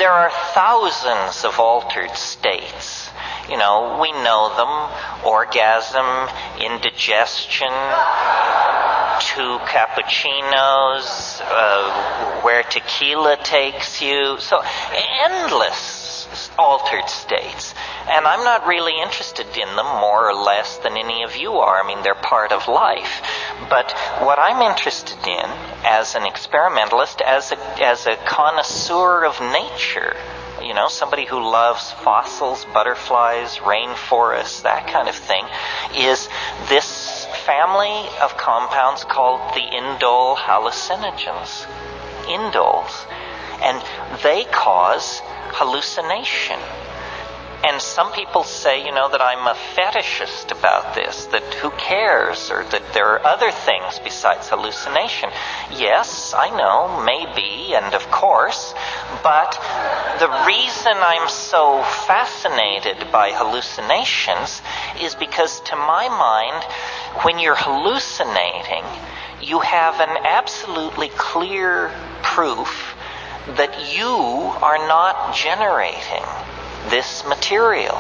there are thousands of altered states. You know, we know them: orgasm, indigestion, 2 cappuccinos, where tequila takes you. So endless altered states. And I'm not really interested in them more or less than any of you are. I mean, they're part of life. But what I'm interested in as an experimentalist, as a connoisseur of nature, you know, somebody who loves fossils, butterflies, rainforests, that kind of thing, is this family of compounds called the indole hallucinogens. Indoles. And they cause hallucination. And some people say, you know, that I'm a fetishist about this, that who cares, or that there are other things besides hallucination. Yes, I know, maybe, and of course, but the reason I'm so fascinated by hallucinations is because, to my mind, when you're hallucinating, you have an absolutely clear proof that you are not generating this material.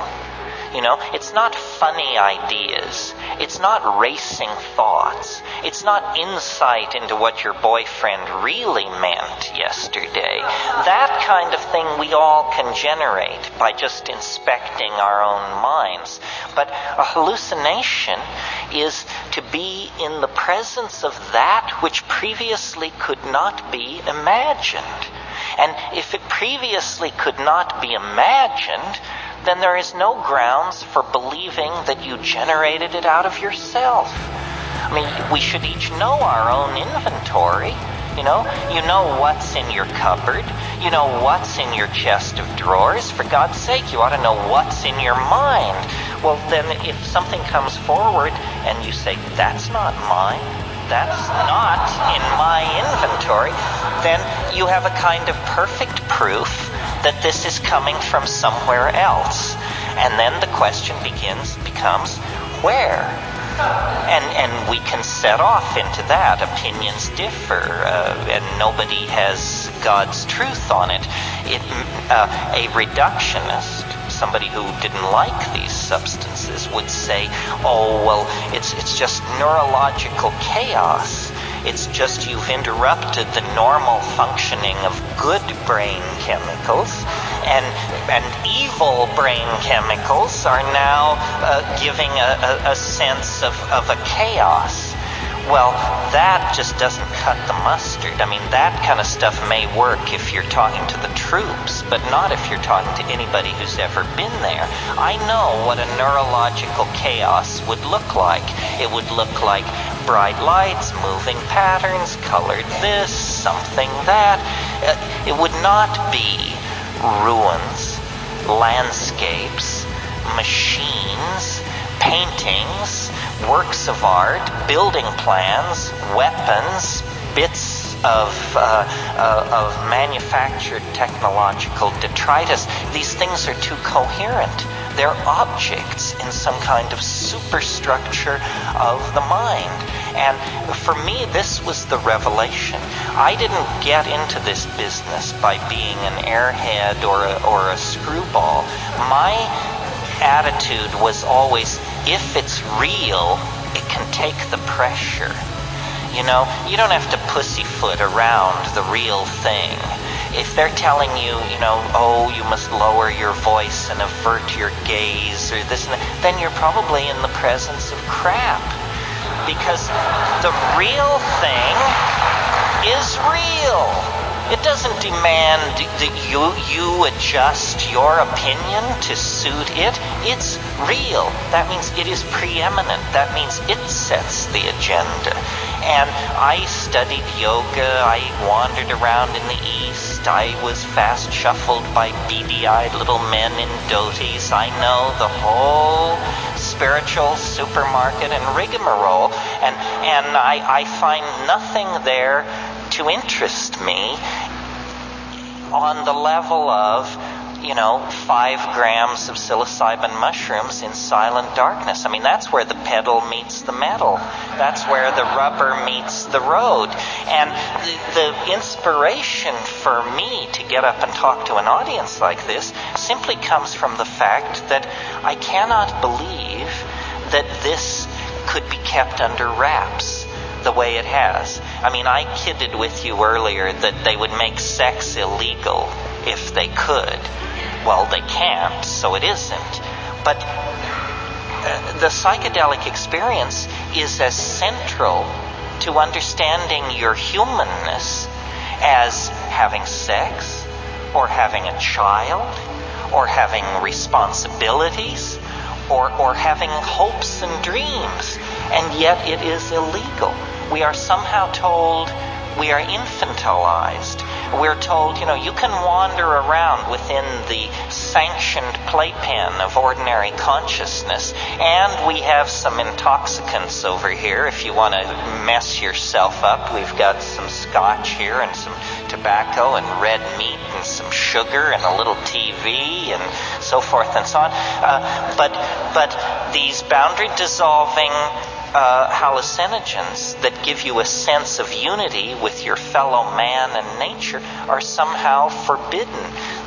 You know, it's not funny ideas. It's not racing thoughts. It's not insight into what your boyfriend really meant yesterday. That kind of thing we all can generate by just inspecting our own minds. But a hallucination is to be in the presence of that which previously could not be imagined. And if it previously could not be imagined, then there is no grounds for believing that you generated it out of yourself. I mean, we should each know our own inventory. You know what's in your cupboard. You know what's in your chest of drawers. For God's sake, you ought to know what's in your mind. Well, then if something comes forward and you say, that's not mine, that's not in my inventory, then you have a kind of perfect proof that this is coming from somewhere else. And then the question becomes where? And we can set off into that. Opinions differ, and nobody has God's truth on it. A reductionist, somebody who didn't like these substances, would say, oh, well, it's just neurological chaos. It's just you've interrupted the normal functioning of good brain chemicals, and evil brain chemicals are now giving a sense of a chaos. Well, that just doesn't cut the mustard. I mean, that kind of stuff may work if you're talking to the troops, but not if you're talking to anybody who's ever been there. I know what a neurological chaos would look like. It would look like bright lights, moving patterns, colored this, something that. It would not be ruins, landscapes, machines, paintings, works of art, building plans, weapons, bits of manufactured technological detritus. These things are too coherent. They're objects in some kind of superstructure of the mind. And for me, this was the revelation. I didn't get into this business by being an airhead or a screwball. My attitude was always, if it's real, it can take the pressure. You know, you don't have to pussyfoot around the real thing. If they're telling you, oh, you must lower your voice and avert your gaze or this and that, then you're probably in the presence of crap. Because the real thing is real. It doesn't demand that you adjust your opinion to suit it. It's real. That means it is preeminent. That means it sets the agenda. And I studied yoga. I wandered around in the East. I was fast shuffled by beady-eyed little men in dhotis. I know the whole spiritual supermarket and rigmarole. And I find nothing there to interest me on the level of 5 grams of psilocybin mushrooms in silent darkness. I mean, that's where the pedal meets the metal. That's where the rubber meets the road. And the inspiration for me to get up and talk to an audience like this simply comes from the fact that I cannot believe that this could be kept under wraps the way it has. I mean, I kidded with you earlier that they would make sex illegal if they could. Well, they can't, so it isn't. But the psychedelic experience is as central to understanding your humanness as having sex, or having a child, or having responsibilities, or having hopes and dreams. And yet it is illegal. We are somehow told we are infantilized. We're told, you can wander around within the sanctioned playpen of ordinary consciousness, and we have some intoxicants over here if you want to mess yourself up. We've got some scotch here and some tobacco and red meat and some sugar and a little TV and so forth and so on. But these boundary-dissolving hallucinogens that give you a sense of unity with your fellow man and nature are somehow forbidden.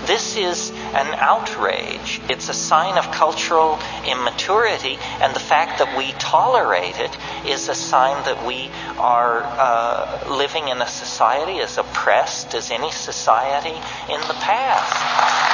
This is an outrage. It's a sign of cultural immaturity, and the fact that we tolerate it is a sign that we are living in a society as oppressed as any society in the past.